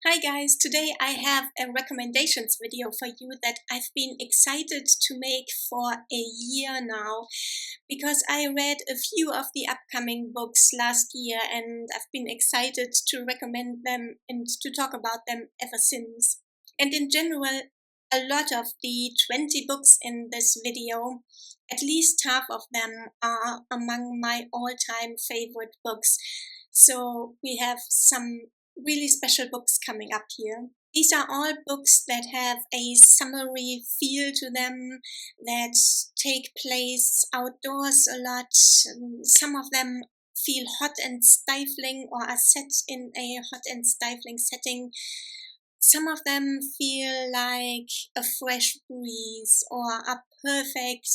Hi guys, today I have a recommendations video for you that I've been excited to make for a year now because I read a few of the upcoming books last year and I've been excited to recommend them and to talk about them ever since. And in general, a lot of the 20 books in this video, at least half of them are among my all-time favorite books. So we have some really special books coming up here. These are all books that have a summery feel to them, that take place outdoors a lot. Some of them feel hot and stifling or are set in a hot and stifling setting. Some of them feel like a fresh breeze or are perfect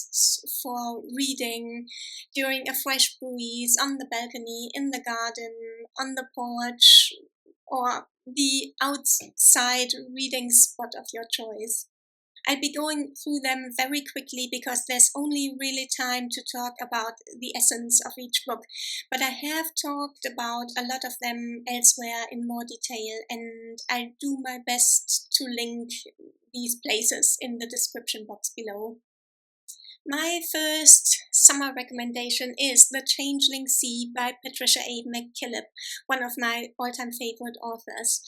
for reading during a fresh breeze on the balcony, in the garden, on the porch, or the outside reading spot of your choice. I'll be going through them very quickly because there's only really time to talk about the essence of each book. But I have talked about a lot of them elsewhere in more detail, and I'll do my best to link these places in the description box below. My first summer recommendation is The Changeling Sea by Patricia McKillip, one of my all-time favorite authors.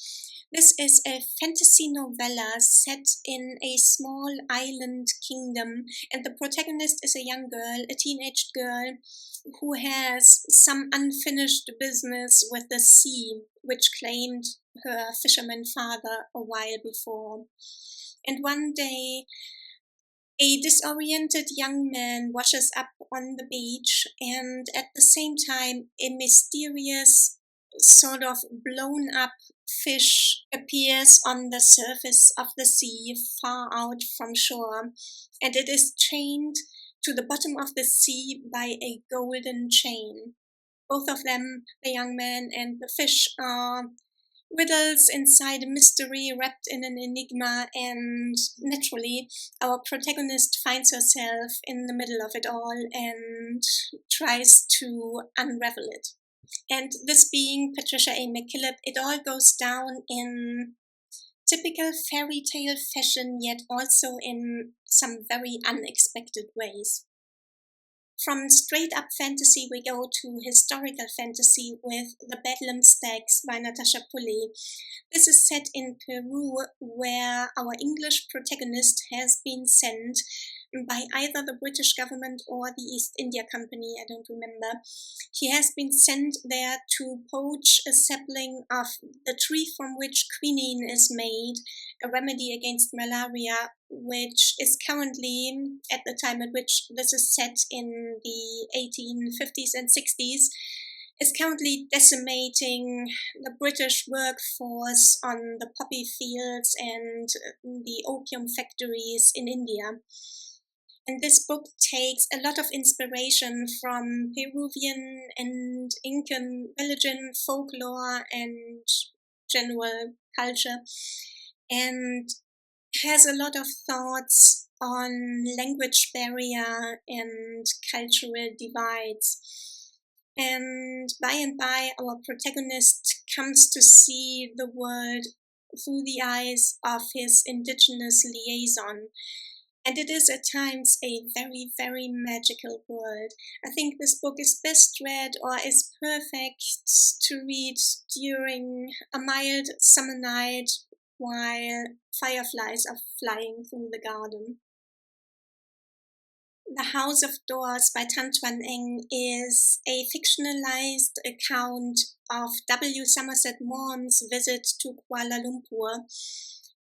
This is a fantasy novella set in a small island kingdom, and the protagonist is a young girl, a teenage girl, who has some unfinished business with the sea, which claimed her fisherman father a while before. And one day, a disoriented young man washes up on the beach, and at the same time, a mysterious, sort of blown up fish appears on the surface of the sea far out from shore, and it is chained to the bottom of the sea by a golden chain. Both of them, the young man and the fish, are riddles inside a mystery wrapped in an enigma, and naturally our protagonist finds herself in the middle of it all and tries to unravel it. And this being Patricia McKillip, it all goes down in typical fairy tale fashion, yet also in some very unexpected ways. From straight up fantasy, we go to historical fantasy with The Bedlam Stacks by Natasha Pulley. This is set in Peru, where our English protagonist has been sent by either the British government or the East India Company, I don't remember. He has been sent there to poach a sapling of the tree from which quinine is made, a remedy against malaria, which is currently, at the time at which this is set in the 1850s and 60s, is currently decimating the British workforce on the poppy fields and the opium factories in India. And this book takes a lot of inspiration from Peruvian and Incan religion, folklore, and general culture, and has a lot of thoughts on language barrier and cultural divides. And by, our protagonist comes to see the world through the eyes of his indigenous liaison. And it is at times a very, very magical world. I think this book is best read or is perfect to read during a mild summer night while fireflies are flying through the garden. The House of Doors by Twang is a fictionalized account of W. Somerset Maugham's visit to Kuala Lumpur,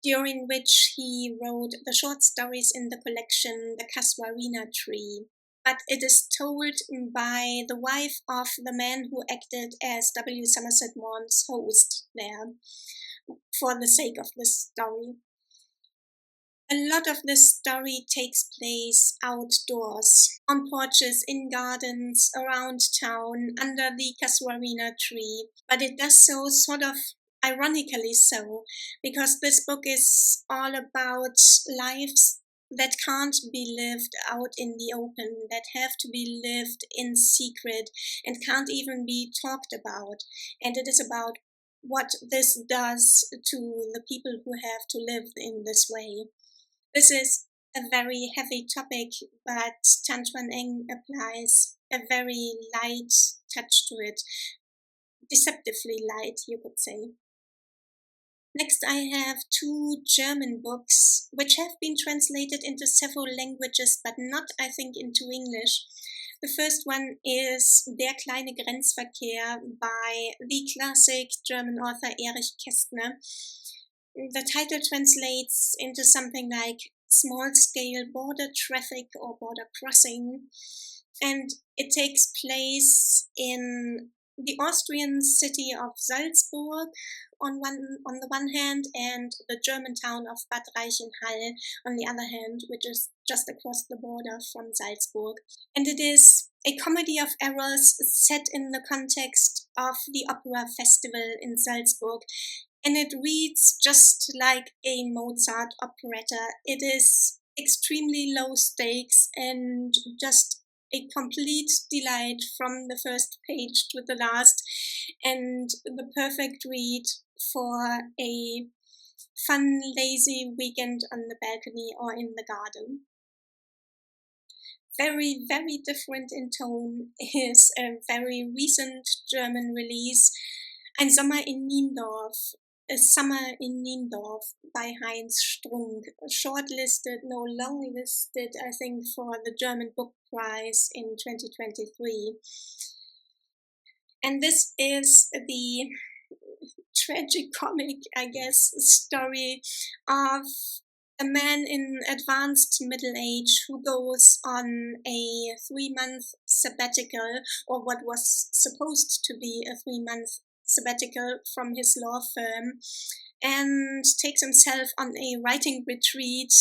during which he wrote the short stories in the collection The Casuarina Tree. But it is told by the wife of the man who acted as W. Somerset Maugham's host there, for the sake of this story. A lot of this story takes place outdoors, on porches, in gardens, around town, under the Casuarina tree, but it does so sort of ironically so, because this book is all about lives that can't be lived out in the open, that have to be lived in secret and can't even be talked about. And it is about what this does to the people who have to live in this way. This is a very heavy topic, but Twang applies a very light touch to it, deceptively light, you could say. Next, I have 2 German books, which have been translated into several languages, but not, I think, into English. The first one is Der kleine Grenzverkehr by the classic German author Erich Kästner. The title translates into something like small-scale border traffic or border crossing, and it takes place in the Austrian city of Salzburg on the one hand, and the German town of Bad Reichenhall on the other hand, which is just across the border from Salzburg. And it is a comedy of errors set in the context of the opera festival in Salzburg. And it reads just like a Mozart operetta. It is extremely low stakes and just a complete delight from the first page to the last, and the perfect read for a fun, lazy weekend on the balcony or in the garden. Very, very different in tone is a very recent German release, Ein Sommer in Niendorf, A Summer in Niendorf by Heinz Strunk, shortlisted, no, long-listed, I think, for the German Book Prize in 2023. And this is the tragicomic, I guess, story of a man in advanced middle age who goes on a 3-month sabbatical, or what was supposed to be a 3-month sabbatical from his law firm, and takes himself on a writing retreat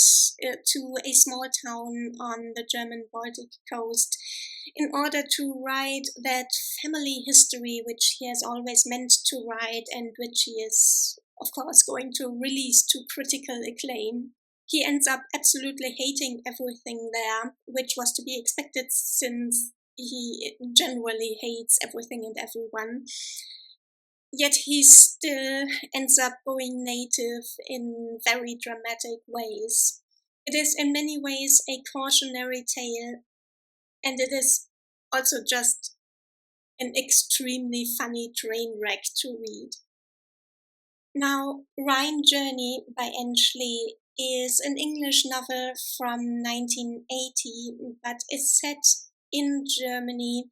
to a small town on the German Baltic coast in order to write that family history which he has always meant to write and which he is, of course, going to release to critical acclaim. He ends up absolutely hating everything there, which was to be expected since he generally hates everything and everyone. Yet he still ends up going native in very dramatic ways. It is in many ways a cautionary tale, and it is also just an extremely funny train wreck to read. Now, Rhine Journey by Schlee is an English novel from 1980, but is set in Germany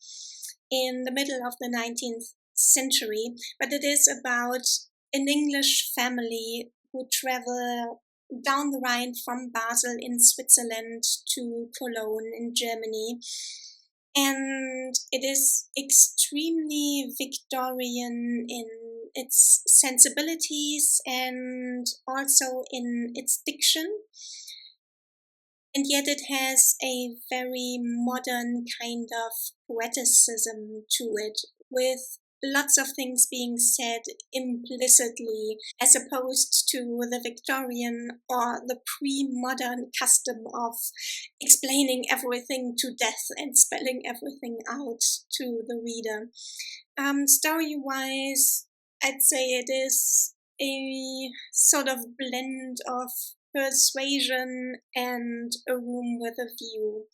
in the middle of the 19th century, but it is about an English family who travel down the Rhine from Basel in Switzerland to Cologne in Germany. And it is extremely Victorian in its sensibilities and also in its diction. And yet it has a very modern kind of poeticism to it, with lots of things being said implicitly, as opposed to the Victorian or the pre-modern custom of explaining everything to death and spelling everything out to the reader. Story-wise, I'd say it is a sort of blend of Persuasion and A Room with a View.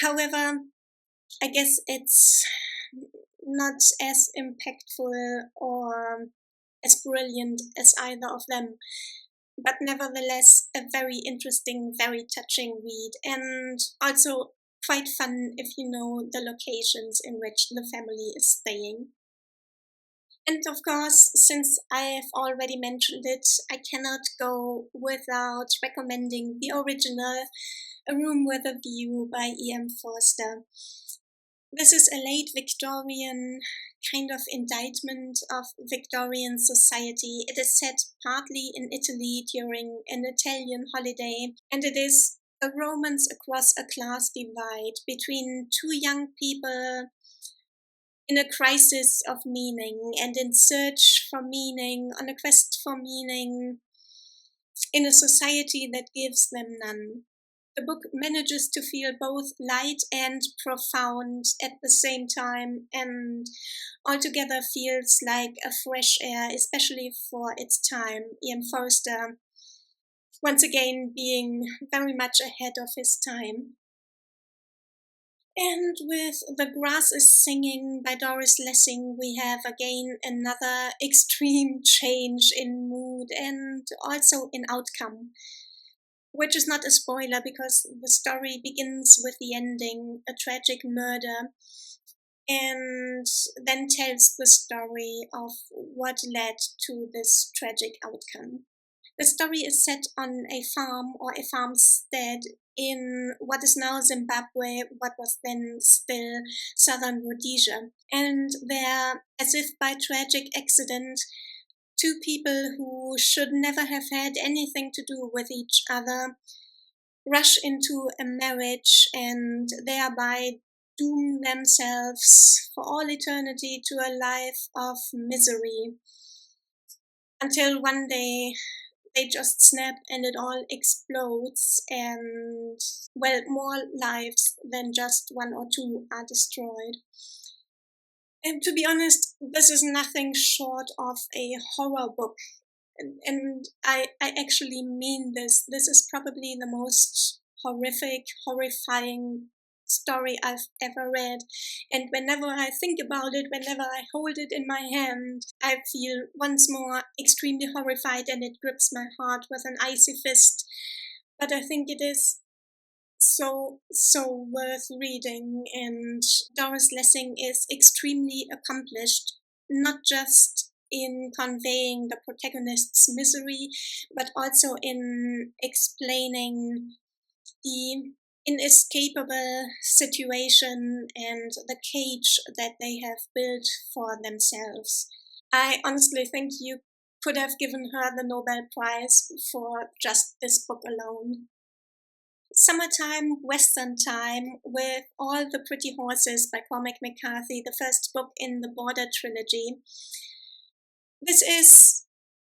However, I guess it's not as impactful or as brilliant as either of them, but nevertheless a very interesting, very touching read, and also quite fun if you know the locations in which the family is staying. And of course, since I have already mentioned it, I cannot go without recommending the original, A Room with a View by E.M. Forster. This is a late Victorian kind of indictment of Victorian society. It is set partly in Italy during an Italian holiday, and it is a romance across a class divide between 2 young people in a crisis of meaning and in search for meaning, on a quest for meaning in a society that gives them none. The book manages to feel both light and profound at the same time, and altogether feels like a fresh air, especially for its time. Ian Forster, once again, being very much ahead of his time. And with The Grass is Singing by Doris Lessing, we have again another extreme change in mood and also in outcome, which is not a spoiler because the story begins with the ending, a tragic murder, and then tells the story of what led to this tragic outcome. The story is set on a farm or a farmstead in what is now Zimbabwe, what was then still southern Rhodesia. And there, as if by tragic accident, two people who should never have had anything to do with each other rush into a marriage and thereby doom themselves for all eternity to a life of misery. Until one day they just snap and it all explodes, and, well, more lives than just one or two are destroyed. And to be honest, this is nothing short of a horror book. And I actually mean this. This is probably the most horrifying story I've ever read. And whenever I think about it, whenever I hold it in my hand, I feel once more extremely horrified and it grips my heart with an icy fist. But I think it is so worth reading, and Doris Lessing is extremely accomplished, not just in conveying the protagonist's misery, but also in explaining the inescapable situation and the cage that they have built for themselves. I honestly think you could have given her the Nobel Prize for just this book alone. Summertime, Western Time, with All the Pretty Horses by Cormac McCarthy, the first book in the Border trilogy. This is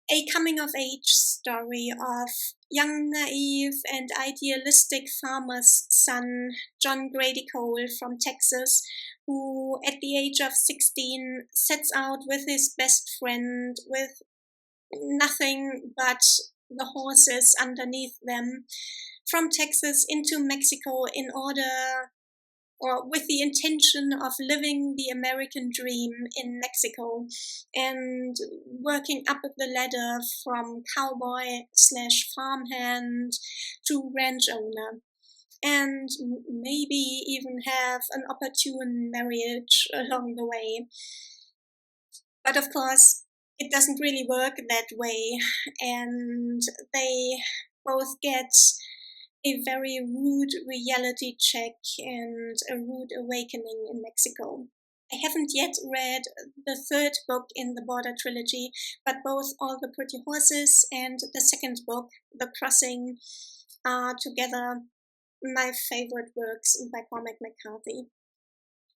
a coming-of-age story of young, naive, and idealistic farmer's son, John Grady Cole from Texas, who at the age of 16 sets out with his best friend with nothing but the horses underneath them from Texas into Mexico in order, or with the intention of living the American dream in Mexico and working up the ladder from cowboy / farmhand to ranch owner, and maybe even have an opportune marriage along the way. But of course, it doesn't really work that way, and they both get a very rude reality check and a rude awakening in Mexico. I haven't yet read the third book in the Border trilogy, but both All the Pretty Horses and the second book, The Crossing, are together my favorite works by Cormac McCarthy.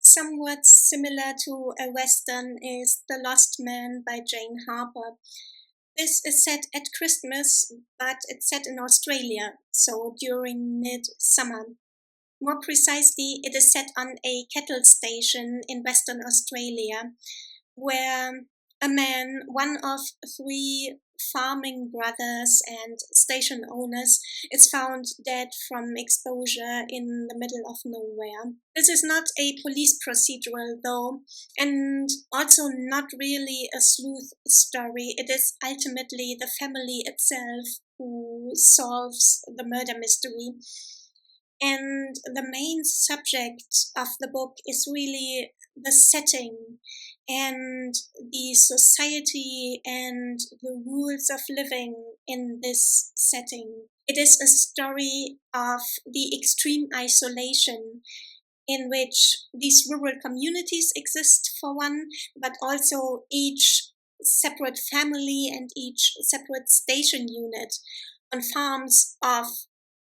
Somewhat similar to a Western is The Lost Man by Jane Harper. This is set at Christmas, but it's set in Australia, so during mid-summer. More precisely, it is set on a cattle station in Western Australia, where a man, one of 3 farming brothers and station owners, is found dead from exposure in the middle of nowhere. This is not a police procedural, though, and also not really a sleuth story. It is ultimately the family itself who solves the murder mystery. And the main subject of the book is really the setting and the society and the rules of living in this setting. It is a story of the extreme isolation in which these rural communities exist, for one, but also each separate family and each separate station unit on farms of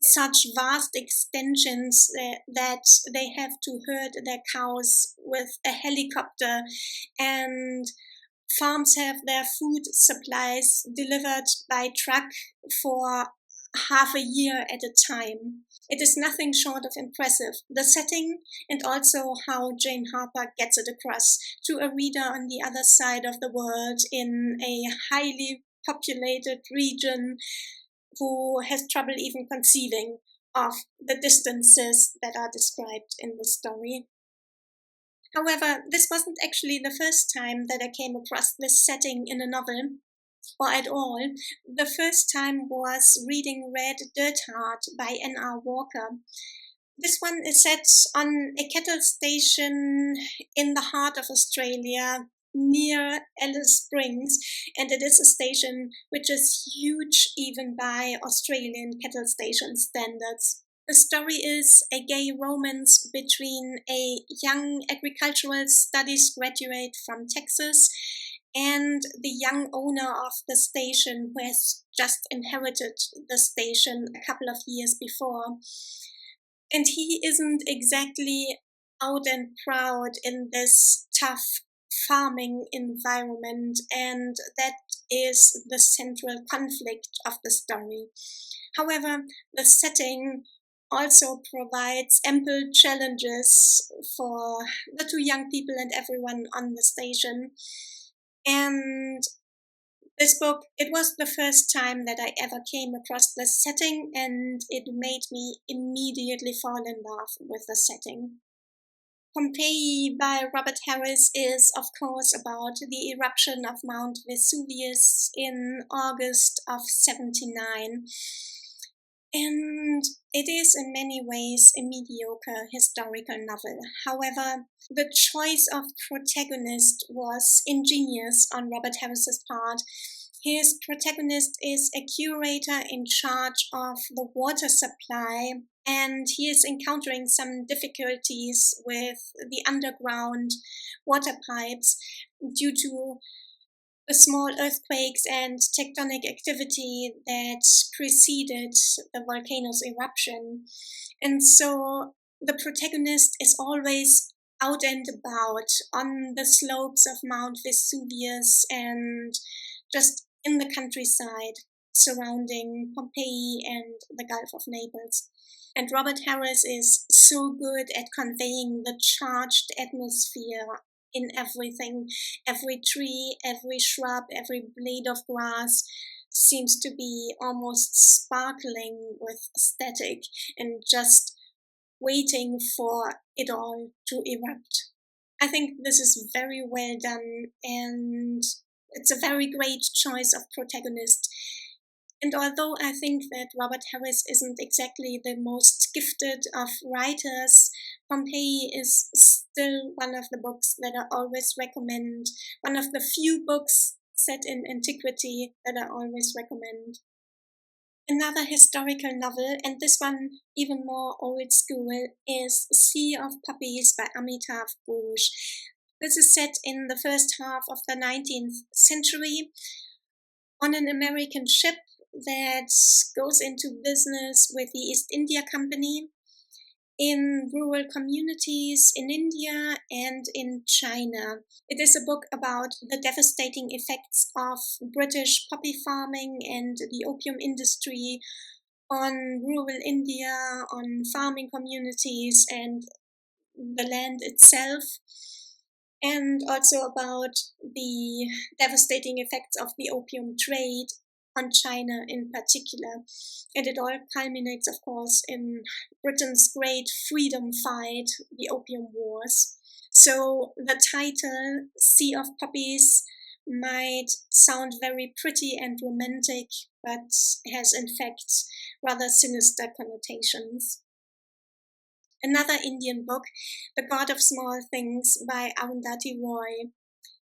such vast extensions that they have to herd their cows with a helicopter, and farms have their food supplies delivered by truck for half a year at a time. It is nothing short of impressive. The setting and also how Jane Harper gets it across to a reader on the other side of the world in a highly populated region who has trouble even conceiving of the distances that are described in the story. However, this wasn't actually the first time that I came across this setting in a novel, or at all. The first time was reading Red Dirt Heart by N.R. Walker. This one is set on a cattle station in the heart of Australia, near Alice Springs, and it is a station which is huge even by Australian cattle station standards. The story is a gay romance between a young agricultural studies graduate from Texas and the young owner of the station who has just inherited the station a couple of years before. And he isn't exactly out and proud in this tough farming environment, and that is the central conflict of the story. However, the setting also provides ample challenges for the two young people and everyone on the station. And this book, it was the first time that I ever came across this setting, and it made me immediately fall in love with the setting. Pompeii by Robert Harris is, of course, about the eruption of Mount Vesuvius in August of 79. And it is in many ways a mediocre historical novel. However, the choice of protagonist was ingenious on Robert Harris's part. His protagonist is a curator in charge of the water supply, and he is encountering some difficulties with the underground water pipes due to the small earthquakes and tectonic activity that preceded the volcano's eruption. And so the protagonist is always out and about on the slopes of Mount Vesuvius and just in the countryside surrounding Pompeii and the Gulf of Naples. And Robert Harris is so good at conveying the charged atmosphere in everything. Every tree, every shrub, every blade of grass seems to be almost sparkling with static and just waiting for it all to erupt. I think this is very well done, and it's a very great choice of protagonist. And although I think that Robert Harris isn't exactly the most gifted of writers, Pompeii is still one of the books that I always recommend, one of the few books set in antiquity that I always recommend. Another historical novel, and this one even more old school, is Sea of Poppies by Amitav. This is set in the first half of the 19th century on an American ship that goes into business with the East India Company in rural communities in India and in China. It is a book about the devastating effects of British poppy farming and the opium industry on rural India, on farming communities and the land itself, and also about the devastating effects of the opium trade on China in particular. And it all culminates, of course, in Britain's great freedom fight, the Opium Wars. So the title, Sea of Poppies, might sound very pretty and romantic, but has in fact rather sinister connotations. Another Indian book, The God of Small Things by Arundhati Roy.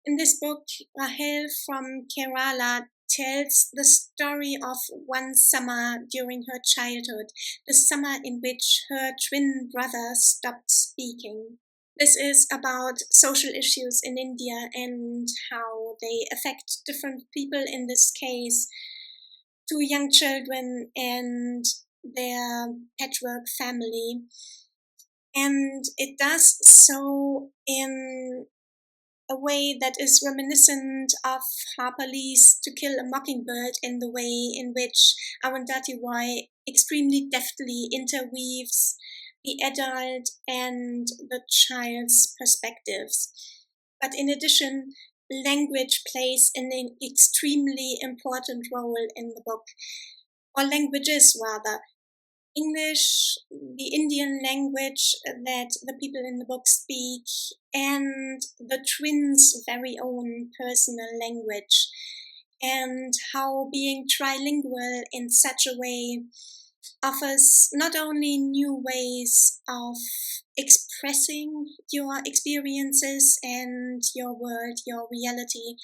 In this book, Rahel from Kerala tells the story of one summer during her childhood, the summer in which her twin brother stopped speaking. This is about social issues in India and how they affect different people, in this case, two young children and their patchwork family. And it does so in a way that is reminiscent of Harper's To Kill a Mockingbird in the way in which Arundhati Roy extremely deftly interweaves the adult and the child's perspectives. But in addition, language plays an extremely important role in the book, or languages rather. English, the Indian language that the people in the book speak, and the twins' very own personal language, and how being trilingual in such a way offers not only new ways of expressing your experiences and your world, your reality,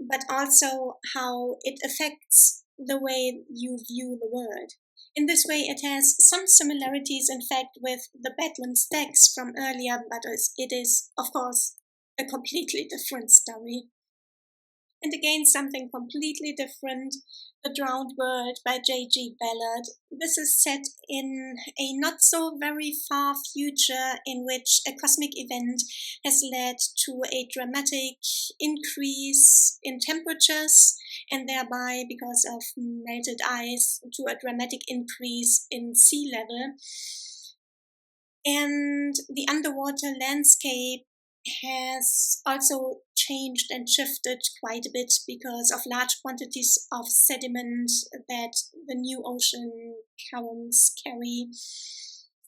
but also how it affects the way you view the world. In this way, it has some similarities, in fact, with the Bedlam stacks from earlier, but it is, of course, a completely different story. And again, something completely different, The Drowned World by J.G. Ballard. This is set in a not so very far future in which a cosmic event has led to a dramatic increase in temperatures, and thereby, because of melted ice, to a dramatic increase in sea level. And the underwater landscape has also changed and shifted quite a bit because of large quantities of sediment that the new ocean currents carry.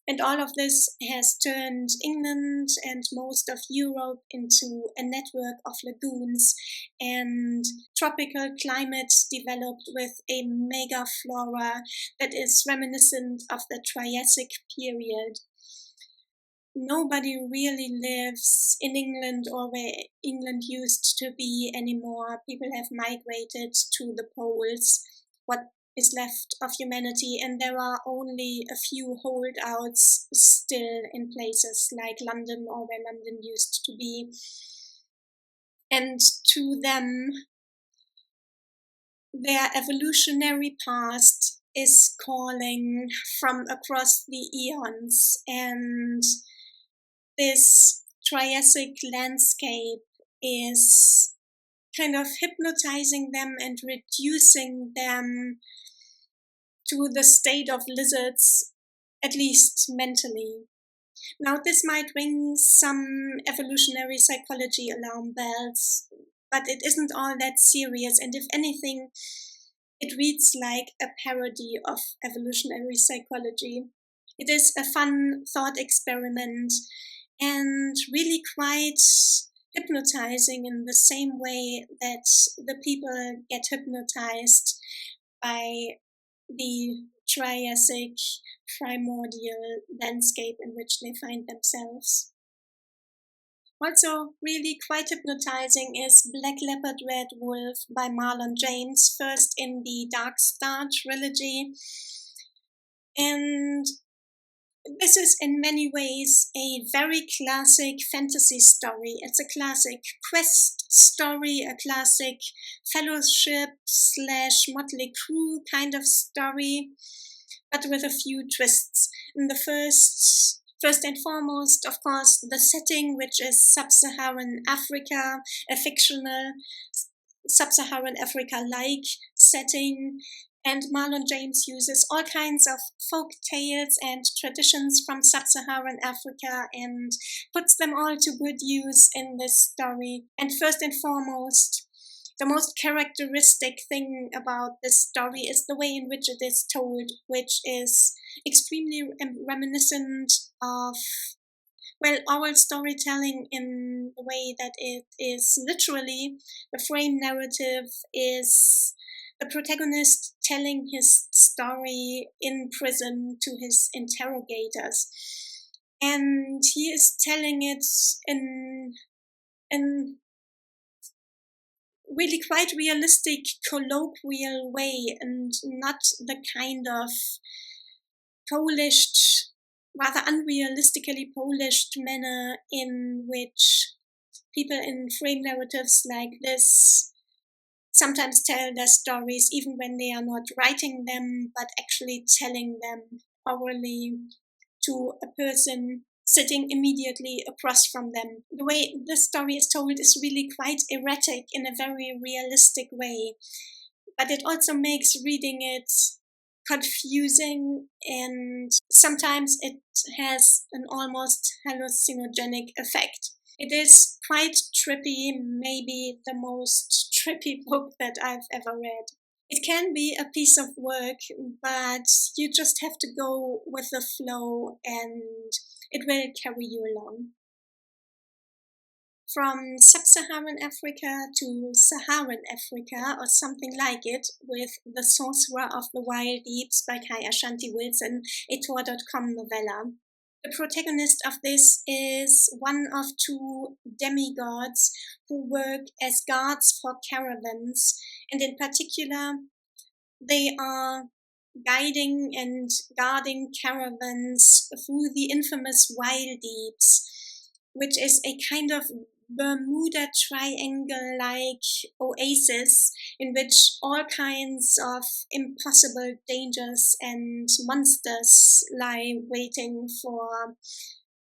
And all of this has turned England and most of Europe into a network of lagoons and tropical climates developed with a mega flora that is reminiscent of the Triassic period. Nobody really lives in England or where England used to be anymore. People have migrated to the poles, what is left of humanity, and there are only a few holdouts still in places like London or where London used to be. And to them, their evolutionary past is calling from across the eons, and this Triassic landscape is kind of hypnotizing them and reducing them to the state of lizards, at least mentally. Now, this might ring some evolutionary psychology alarm bells, but it isn't all that serious, and if anything, it reads like a parody of evolutionary psychology. It is a fun thought experiment and really quite hypnotizing in the same way that the people get hypnotized by the Triassic primordial landscape in which they find themselves. Also really quite hypnotizing is Black Leopard Red Wolf by Marlon James, first in the Dark Star trilogy. And this is in many ways a very classic fantasy story. It's a classic quest story, a classic fellowship / motley crew kind of story, but with a few twists. In the first and foremost, of course, the setting, which is sub-Saharan Africa, a fictional sub-Saharan Africa-like setting. And Marlon James uses all kinds of folk tales and traditions from sub-Saharan Africa and puts them all to good use in this story. And first and foremost, the most characteristic thing about this story is the way in which it is told, which is extremely reminiscent of, well, oral storytelling in the way that it is literally, the frame narrative is the protagonist telling his story in prison to his interrogators. And he is telling it in really quite realistic, colloquial way, and not the kind of polished, rather unrealistically polished manner in which people in frame narratives like this sometimes tell their stories, even when they are not writing them, but actually telling them orally to a person sitting immediately across from them. The way the story is told is really quite erratic in a very realistic way, but it also makes reading it confusing, and sometimes it has an almost hallucinogenic effect. It is quite trippy, maybe the most trippy book that I've ever read. It can be a piece of work, but you just have to go with the flow and it will carry you along. From sub-Saharan Africa to Saharan Africa, or something like it, with The Sorcerer of the Wildeeps by Ashante Wilson, a Tor.com novella. The protagonist of this is one of two demigods who work as guards for caravans, and in particular, they are guiding and guarding caravans through the infamous Wildeeps, which is a kind of Bermuda Triangle-like oasis in which all kinds of impossible dangers and monsters lie waiting for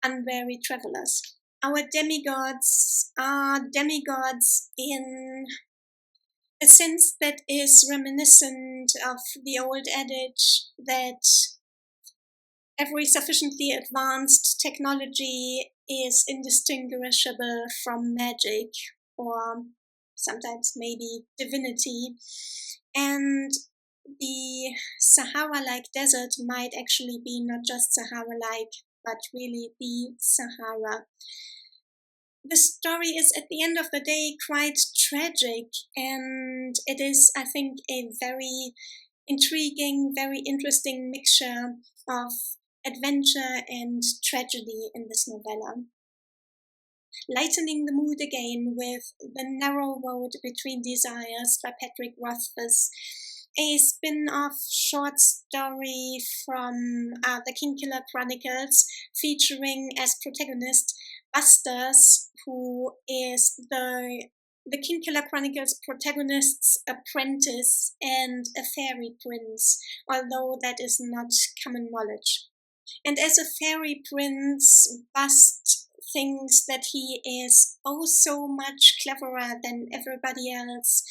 unwary travelers. Our demigods are demigods in a sense that is reminiscent of the old adage that every sufficiently advanced technology is indistinguishable from magic, or sometimes maybe divinity. And the Sahara-like desert might actually be not just Sahara-like, but really the Sahara. The story is, at the end of the day, quite tragic, and it is, I think, a very intriguing, very interesting mixture of adventure and tragedy in this novella. Lightening the mood again with The Narrow Road Between Desires by Patrick Rothfuss, a spin-off short story from the Kingkiller Chronicles, featuring as protagonist Busters, who is the Kingkiller Chronicles protagonist's apprentice and a fairy prince, although that is not common knowledge. And as a fairy prince, Bust thinks that he is oh so much cleverer than everybody else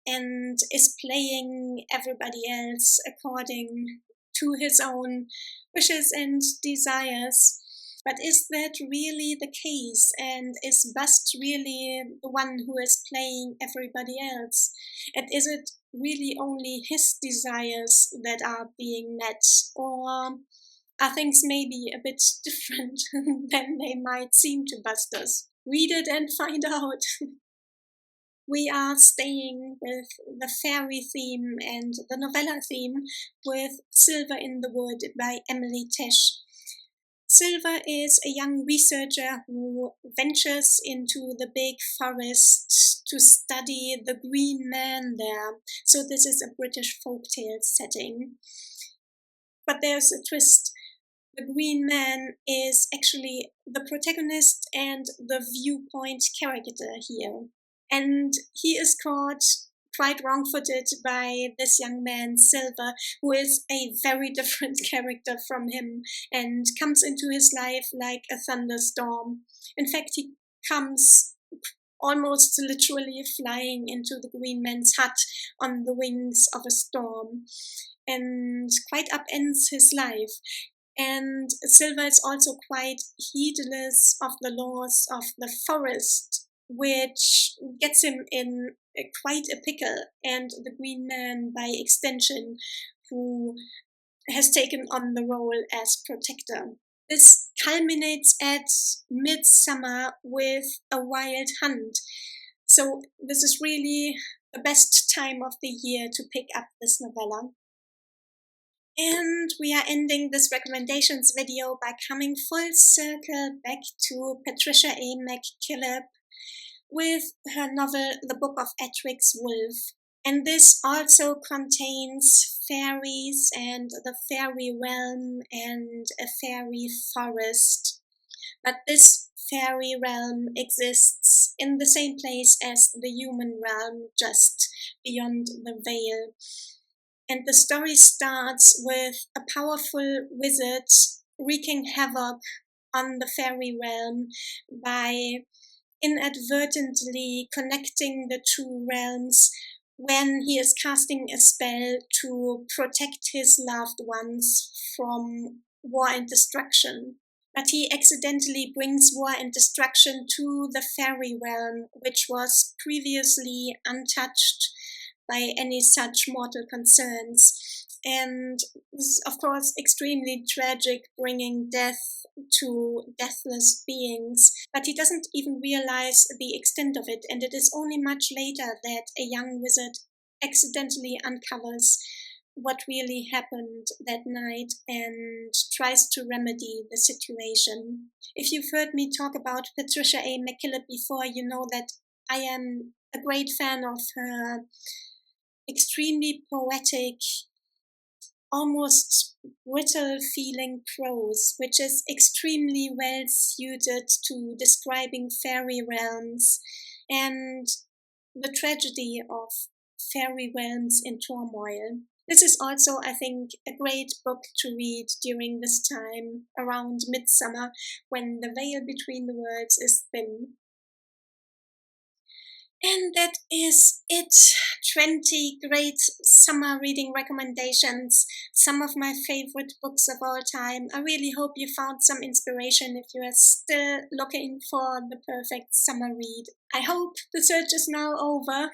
and is playing everybody else according to his own wishes and desires. But is that really the case? And is Bust really the one who is playing everybody else? And is it really only his desires that are being met? Or are things maybe a bit different than they might seem to Busters? Read it and find out. We are staying with the fairy theme and the novella theme with Silver in the Wood by Emily Tesh. Silver is a young researcher who ventures into the big forest to study the Green Man there. So this is a British folktale setting. But there's a twist. The Green Man is actually the protagonist and the viewpoint character here. And he is caught quite wrong-footed by this young man, Silver, who is a very different character from him and comes into his life like a thunderstorm. In fact, he comes almost literally flying into the Green Man's hut on the wings of a storm and quite upends his life. And Silver is also quite heedless of the laws of the forest, which gets him in quite a pickle, and the Green Man, by extension, who has taken on the role as protector. This culminates at midsummer with a wild hunt. So this is really the best time of the year to pick up this novella. And we are ending this recommendations video by coming full circle back to Patricia A. McKillip with her novel The Book of Ettrick's Wolf. And this also contains fairies and the fairy realm and a fairy forest. But this fairy realm exists in the same place as the human realm, just beyond the veil. And the story starts with a powerful wizard wreaking havoc on the fairy realm by inadvertently connecting the two realms when he is casting a spell to protect his loved ones from war and destruction. But he accidentally brings war and destruction to the fairy realm, which was previously untouched by any such mortal concerns. And this is, of course, extremely tragic, bringing death to deathless beings. But he doesn't even realize the extent of it, and it is only much later that a young wizard accidentally uncovers what really happened that night and tries to remedy the situation. If you've heard me talk about Patricia A. McKillip before, you know that I am a great fan of her extremely poetic, almost brittle feeling prose, which is extremely well suited to describing fairy realms and the tragedy of fairy realms in turmoil. This is also, I think, a great book to read during this time around midsummer when the veil between the worlds is thin. And that is it. 20 great summer reading recommendations, some of my favorite books of all time. I really hope you found some inspiration if you are still looking for the perfect summer read. I hope the search is now over.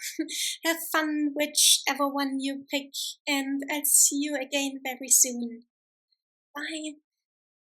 Have fun whichever one you pick, and I'll see you again very soon. Bye.